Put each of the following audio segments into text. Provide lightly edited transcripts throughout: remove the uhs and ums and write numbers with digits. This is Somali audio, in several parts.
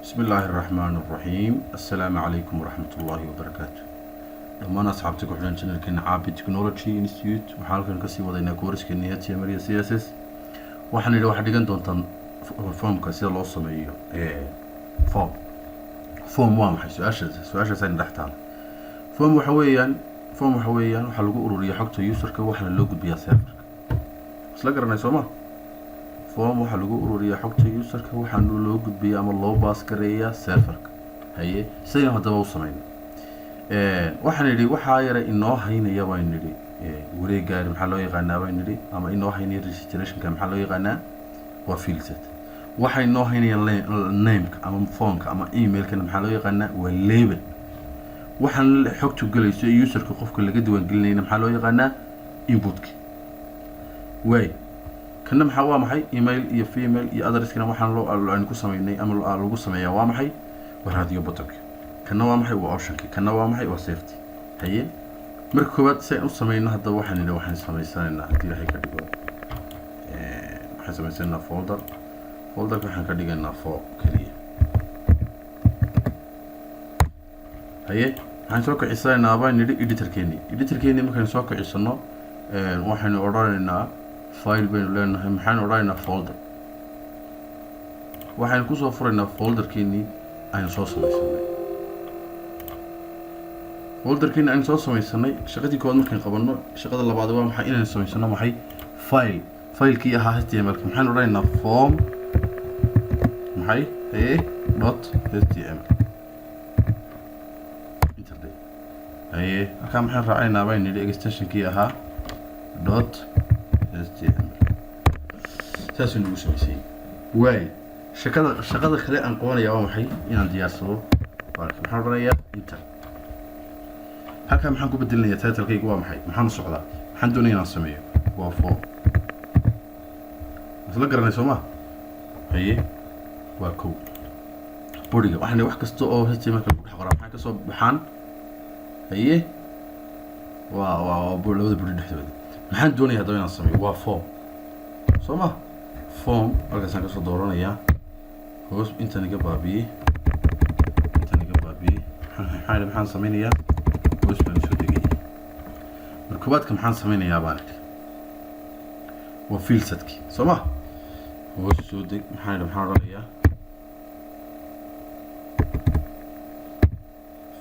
بسم الله الرحمن الرحيم. السلام عليكم ورحمة الله وبركاته. لما أصحابتك وحنا channel كنا عابي تكنولوجي انستيتيوت وحالكن كسي ودينا كورس كنيات سيمريا سي اس اس waxaan idhi waxa dhigan doontaan foomka sida loo sameeyo foom waa maxay su-aashaas ayna dhex taala foom waxa weeyaan waxa lagu ururiyo xogta userka waxana loo gudbiyaa serverka isla garanay soo ma foom waxa lagu ururiyaa xogta userka waxana loo gudbiyaa ama loo baas gareeyaa serverka haye sideen hadaba u sameeyno waxaan idhi waxa yara inoo haynaya baan idhi wareegaari maxaa loo yaqaanaa baan idhi ama inoo haynaya registrationka maxaa loo yaqaanaa waa field set waxa inoo haynaya nameka ama foomka ama emailka maxaa loo yaqaanaa waa label waxaan xogtu galayso userka qofka laga diiwaan gelinayna maxaa loo yaqaanaa inputka way kana maxaa waa maxay email iyo female iyo addresskana waxaan aan ku sameeynay ama lagu sameeyaa waa maxay waa radio buttonka kana waa maxay waa optionka kana waa maxay waa safety haye marka koobaad si aan u sameeyno hadda waxaan idhi waxaan sameysanaynaa hadii ilaahay ka dhigo waxaan sameysanaynaa folderka waxaan ka dhigaynaa for kaliya haye waxaan soo kicisaynaa baan idhi editorkeeni markaan soo kicisano waxaan odhanaynaa file baynu leenahay maxaan odhanaynaa folder waxaan ku soo furaynaa folderkeeni aan soo sameysanay folderkeeni aan soo sameysanay shaqadii koowaad markaan qabano shaqada labaad waa maxay inaan sameysano maxay filekii ahaa html maxaan odhanaynaa form maxay .html interde haye halkaa maxaan raacaynaa baan nidhi extensionkii ahaa .html saasuu nagu sameysay waay shaqada kale aan qabanaya waa maxay inaan diyaarsado maxaan odhanayaa inter halkaa maxaan ku bedelinayaa titlekaygu waa maxay maxaan u socdaa maxaan doonaya inaan sameeyo waa form isla garanay soo ma haye waa kow bodiga waxaan wax kasta oo html-ka lagu dhex qoraa maxay ka soo baxaan haye waa labada bodi dhexdooda maxaan doonaya haddaba inaan sameeyo waa form soo ma form halkaasaan kasoo dooranayaa hoos intaan iga baabiyey maxaan sameynayaa hoos baan soo degaya markubaadka maxaan sameynayaa baan idhi waa field setki soo ma hoos soo deg maxaan odhanayaa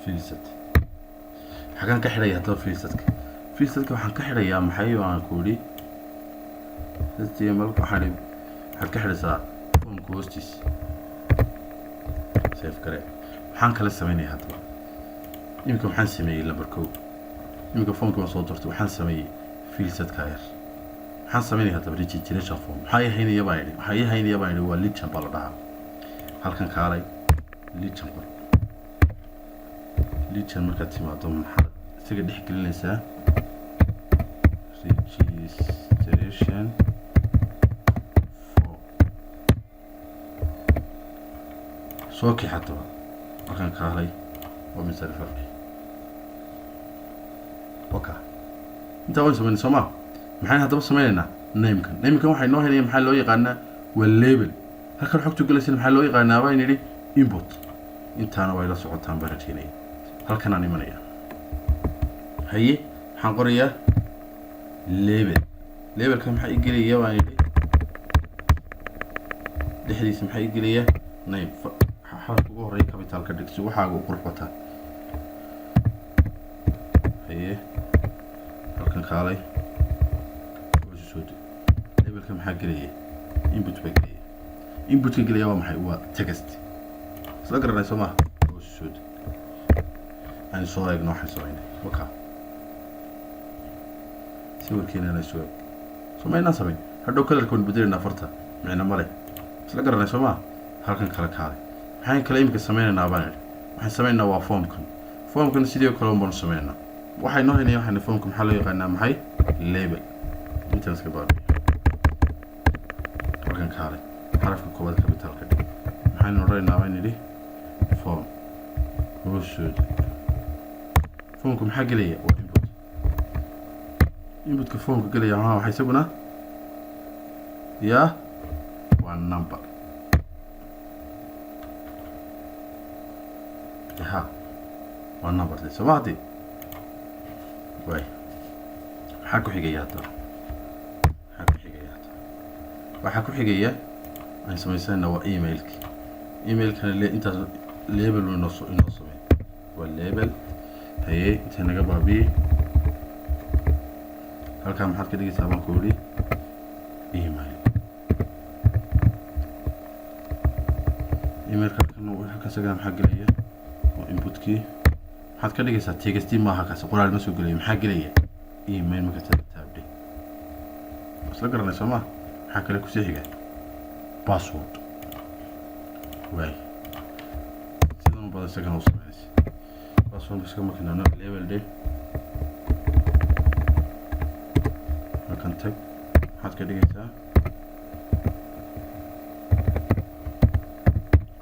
field set xagaan ka xidhaya haddaba field setka waxaan ka xidhayaa maxay baan ku idhi html waxaad ka xidhaysaa foomka hoostiisa save gare maxaan kala sameynaya haddaba iminka waxaan sameeyey number kow iminka foomka waan soo doortay waxaan sameeyey field setka yar maxaan sameynaya haddaba registration form maxaa ii haynaya baan idhi waa legend baa la dhahaa halkan kaalay legend markaad timaado maxaad isaga dhex gelinaysaa registration form soo kii haddaba halkan kaalay waa mid sarfarki waka intaa waan sameynay soo ma maxaan haddaba sameynaynaa namekan waxay noo haynaya maxaa loo yaqaanaa waa label halkan xogtu galaysana maxaa loo yaqaanaa baan idhi input intaana way la socotaan baan rajeynaya halkanaan imanaya haye maxaan qorayaa labelka maxaa ii gelaya baan idhi dhexdiisa maxaa ii gelaya name xarafka ugu horeeya capital ka dhig si waxaaga u qurux bataan haye halkan kaalay labelka maxaa gelaya input baa gelaya inputka gelaya waa maxay waa text isla garanay soo maha hoos soo deg aan soo eegno waxaan sameynay waka sawirkeena aan soo eeg sameynaa sameyn hadhow kalarka waan bedelinaa farta micno male isla garanay soo maha halkan kale kaalay maxaan kale imika sameynaynaa baan idhi waxaan sameynaa waa foomkan sidoo kale baan sameynaa waxay noo haynaya waxaan foomka maxaa loo yaqaanaa maxay label intaan iska baabiyo halkan kaalay xarafka koowaad capital ka dhig maxaan odhanaynaa baan idhi form hoos soo deg foomka maxaa gelaya waa inputka foomka gelaya waxaa isaguna yaa waa number ها والنمبر دي سمعتي واي حكو حقيقة حكو حقيقة وحكو حقيقة أنا سميسان هو إيميلك اللي أنت ليبل ونص والليبل هي أنت نجيبها بيه هل كان محط كده يسمى كوري إيميل كانوا كسجل محق ليه وإنبوت كي حط كده يسمى تيجستي ما هكذا قرار المسؤول ليه محق ليه إيميل مكتب تابدي بس لقرنا سما حكى لك وسيحة باسورد واي سيدنا بعد سكن وصل باسورد بس كم كنا نعمل ليبل دي مكان تك حط كده يسمى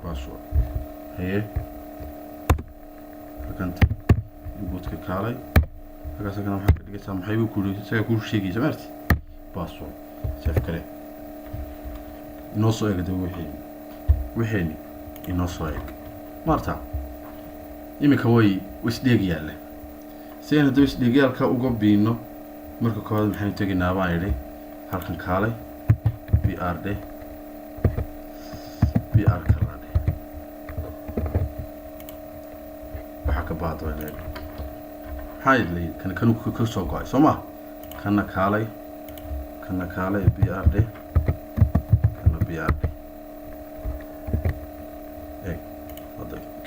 باسورد هي مكان تك يبوت كالي هكذا سكن محق كده يسمى محيو كل شيء جمعتي باسورد سيف كلام inoo soo eegda wixeeni inoo soo eeg maarta iminka way isdheeg yaalla si aan hadda isdheegyaalka uga biino marka koowaad maxaynu tegaynaa baan idhi halkan kaalay br dhe br kala dhe waxaa ka baad way leedahay maxaa idlay kanu ka soo go'ay soo ma kana kaalay br dhe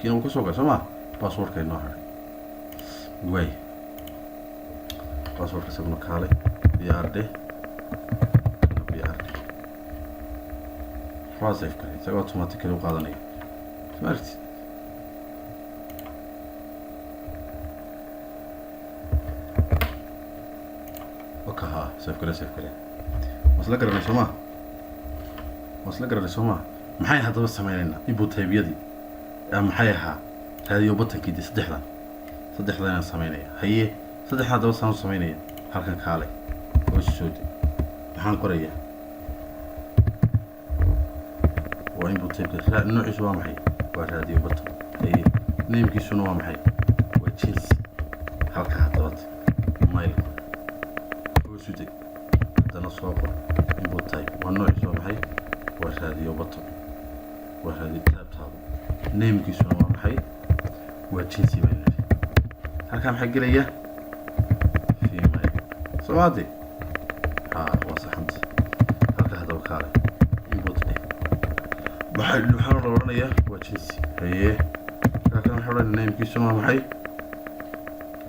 كينو كسوقة سما باسورد كينو هذا واي باسورد كسبنا كالي بيار دي بيار دي فازيف كلي سوى اوتوماتيكلي وقادني سمعت وكها سيف كلي مسلا سما maxay hadaba sameeynaa input type-yadii maxay ahaa raadiyo butankii saddexdan inaan sameynaya haye saddexda hadaba saan sameynaya halkan kaalay oo soo dib maxaan qorayaa waa input type noociisu waa maxay waa raadiyo butan haye namekiisuna waa maxay waa jinsi halka hadaba mail oo soo dib hadana soo qor input type waa noociisu waa maxay waa raadiyo butan وهذه تابتها نيم كيسون ومحي وجنسي بيني هل كان حق ليه في ماي سوادي وصحنت هل هذا وكاله يبوطني بحل حرر ورنيه وجنسي هي لكن حرر نيم كيسون ومحي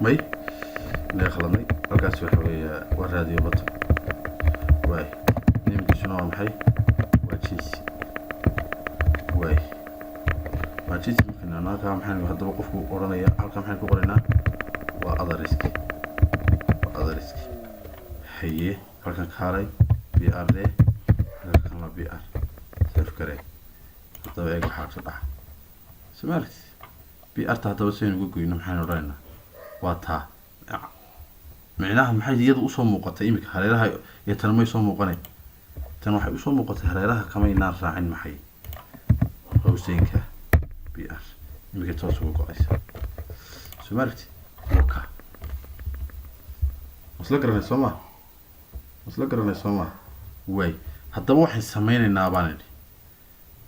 ماي لا خلني القاس وحوي والراديو بطل واي نيم كيسون ومحي وجنسي واي ما جيت يمكن أنا كم حين هذا وقف ورانيا هل كم حين كقولنا وأذا ريسك هي هل كان خارج بي آر ده هل كان لا بي آر سيف كره هذا وياك حاجة صح سمعت بي آر تهذا بس ينقول كينو حين ورانينا واتها معناها محيط يد أصلا مقطع يمكن هلاها يتنمي أصلا مقنع تنوح أصلا مقطع هلاها كمان الناس راعين محيط روسينكا بي ار يمكن توصل قايسة سمعت وكا مسلقرنا سما واي حتى واحد سمين الناباني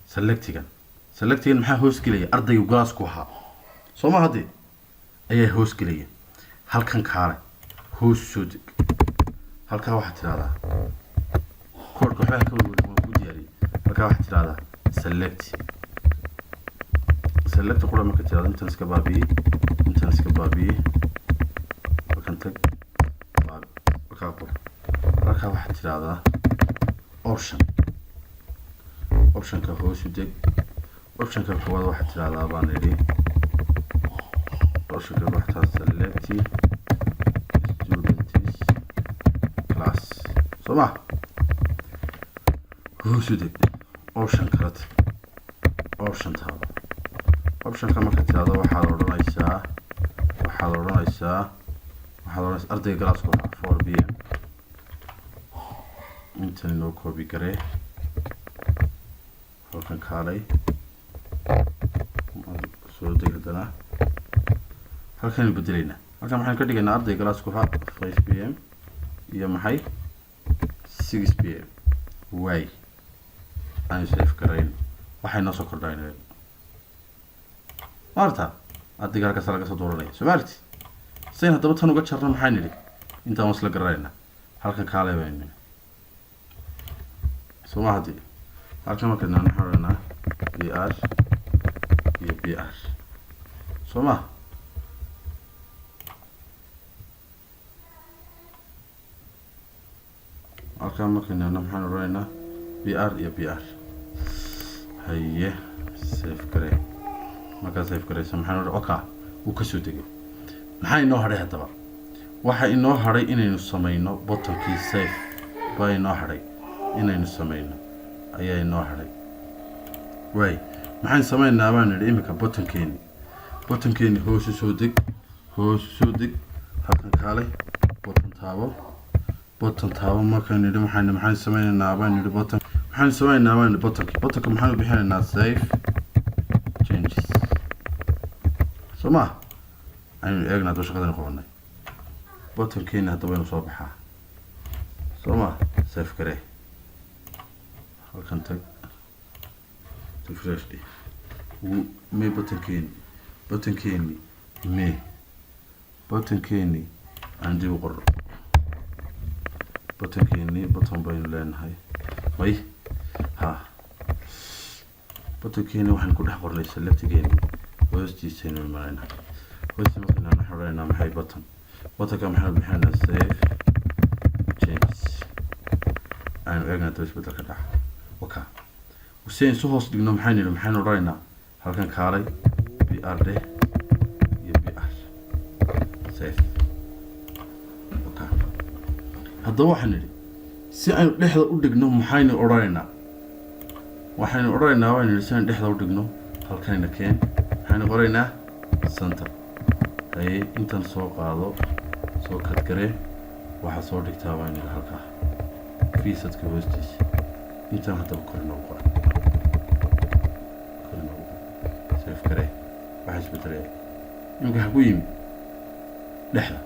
سلكتيكن maxaa hoos gelaya ardaygu glass ku ahaa soma hadii ayaa hoos gelaya halkan kaale hoos soo deg halka waxa tiraahdaa koodka waxa ka weyn ku diyaariyay halka waxa tiraahdaa select qura marka tiraahdo intaan iska baabiye halkan tag halka waxa tiraahdaa option ka hoos u deg option ka koowaad waxa tiraahdaa baan idhi option ka waxa select students class soma hoos u deg option kale option ka marka tiraahdo waxaad oranaysaa ardayga galaaska 4pm intan inoo copy garee halkan kaalay soo deg haddana halkan bedelayna halkan waxaan ka dhigaynaa arday galaasku ha 5 pm iyo maxay 6 pm way aan save gareyn waxay noo soo kordhaynaa maarta ardayga halkaas laga soo dooranaya Soomaaliti sayn haddaba tan uga jarno maxay nidhi intaan wasla garayna halkan kaale bayna Soomaaliti halkan markaan aan xorana BR iyo BR Soomaa halkan markaan aan xorana BR iyo BR haye save garey marka save gareysa maxaan oraa oka uu ka soo degay maxay inoo haray hadaba waxa inoo haray inaynu sameeyno buttonkii save bay inoo haray inaynu sameeyno ayaa inoo haray way maxaan sameeynaa baan nidhi imika buttonkeeni hoos soo deg halkan kaale button taabo markaan nidhi maxaan sameeynaa baan nidhi button maxaan sameeynaa baan nidhi buttonka maxaan u bixinaynaa save changes Soma aynu eegna doo shaqadan qabanay buttonkeena hadaba inuu soo baxaa Soma save garee halkan tag refresh di me buttonkeeni aan dib u qoro button baynu leenahay way ha buttonkeeni waxaan ku dhex qornay selectgeeni hoostiisaynu marayna hoostiisa markaan xoreyna maxay buttonka maxaa bixinaa save changes aynu eegna dib isbedel ka dhaca waka وسين سوهوس دقنا محين رأينا هل كان كاري BR ده BR سيف اوكي هذا واحد نري سين لحظة ودقنا محين رأينا وين سين لحظة ودقنا هل كان كين محين رأينا سنتر هاي انت نسوق هذا سوق كتكري واحد صور دكتابين هلكا في ست كوستيس انت هذا بكرنا وقرا كريه واحد بدري يمكن حقويم لحظة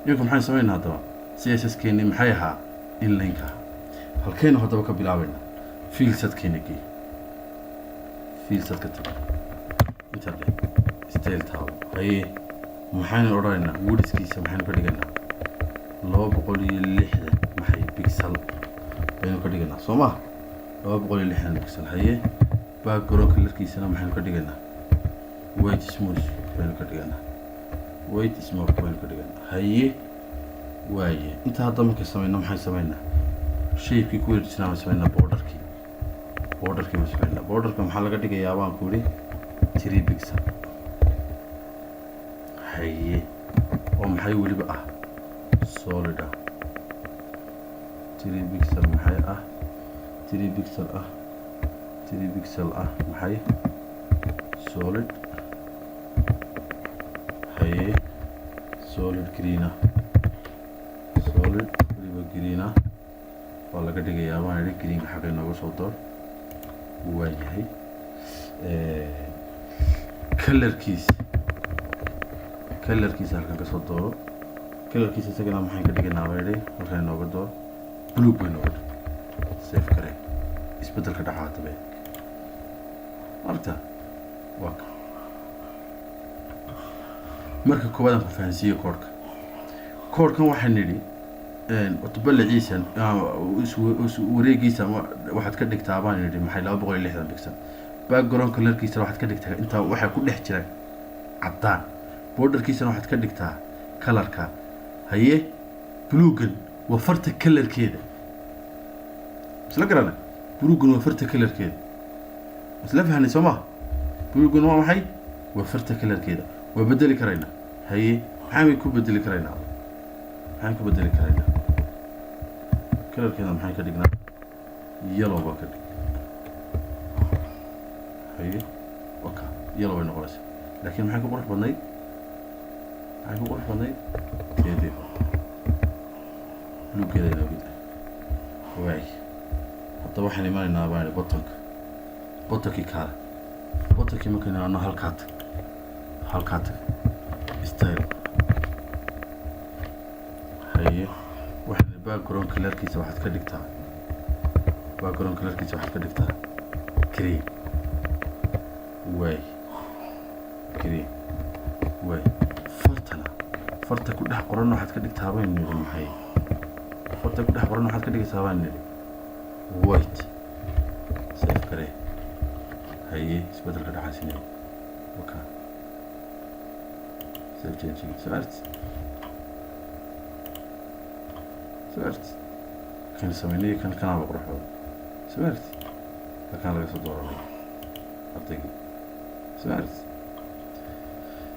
يمكن محين سوينا هذا CSS كيني محيها إن لينكها هل كينو هذا بك بلاوينا فيل ست كينيكي فيل ست كتب انترلي ستيل تاو هاي محين أورينا وودس كيسا محين كديقنا لو بقولي اللحظة محي بيكسل بينو كديقنا صوما لو بقولي اللحظة بيكسل هاي باك جرون كلر كيسا محين كديقنا weight smooth بين كدينا weight smooth بين كدينا هي وايه انت هذا ما كسمينا ما حيسمينا شيء كي كوير سنا سمينا border كي ما سمينا border كم حلقة دقيقة يا بان كوري 3 بيكسل هي ومحي ولي بقى solid 3 بيكسل محي 3 بيكسل محي solid هي solid green والله قد جاي أبغى نريد green حاجة نقول صوتور وواجهي color keys هالكن كصوتور color keys سكنا محين قد جاي نعمله وخلينا نقول دور blue بنقول save كره إسبدل كده حاطه به أرتا واقع marka koowaad aan ku fahansiyo koodhkan waxaan nidhi utbalaciisa wareegiisa waxaad ka dhigtaa baan nidhi maxay 260 pixel background colorkiisa waxaad ka dhigtaa inta waxa ku dhex jira cadaan borderkiisa waxaad ka dhigtaa colorka haye bluegan waa farta colorkeeda isla garana bluegan waa farta colorkeeda isla fahanay Soomaa bluegan waa maxay waa farta colorkeeda وبدل كرينا هي حامي كوب بدل كرينا كلر كذا محي كدقنا يلو باكد هي اوكا يلو وين قرص لكن محي كبر بدني كده لو كده لو كده واي حتى waxaan imaanaa baan buttonki kale mumkin aan halkaad halkaa tag style haye waxaan background colorkiisa waxaad ka dhigtaa green way farta ku dhex qoran waxaad ka dhigtaa baan nidhi maxay farta ku dhex qoran waxaad ka dhigaysaa baan nidhi white save garee haye isbedelka dhaxasinay okay save changing smart kan sameynay kan kana qurxoon smart kan laga soo dooranay ardayga smart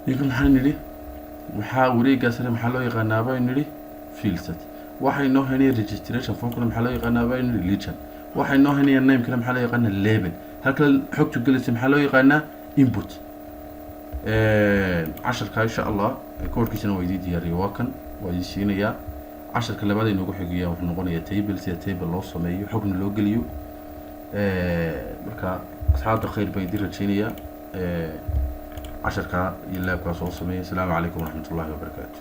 ninkan maxaan nidhi maxaa wareegaas maxaa loo yaqaanaa baan nidhi field set waxay noo haynay registration form kana maxaa loo yaqaanaa baan nidhi legend waxay noo haynay name kana maxaa loo yaqaanaa label halka xogtu galaysa maxaa loo yaqaanaa input casharka insha Allah koorkiisana waa idin diyaariyay waa kan waa idin siinayaa casharka labaad ee noogu xigiya wuxuu noqonayaa table si table loo sameeyo xogna loo geliyo marka asxaabta khayr baan idin rajaynayaa casharka iyo laabkaas oo sameeyay. Assalaamu calaykum waraxmatullaahi wabarakaatuh.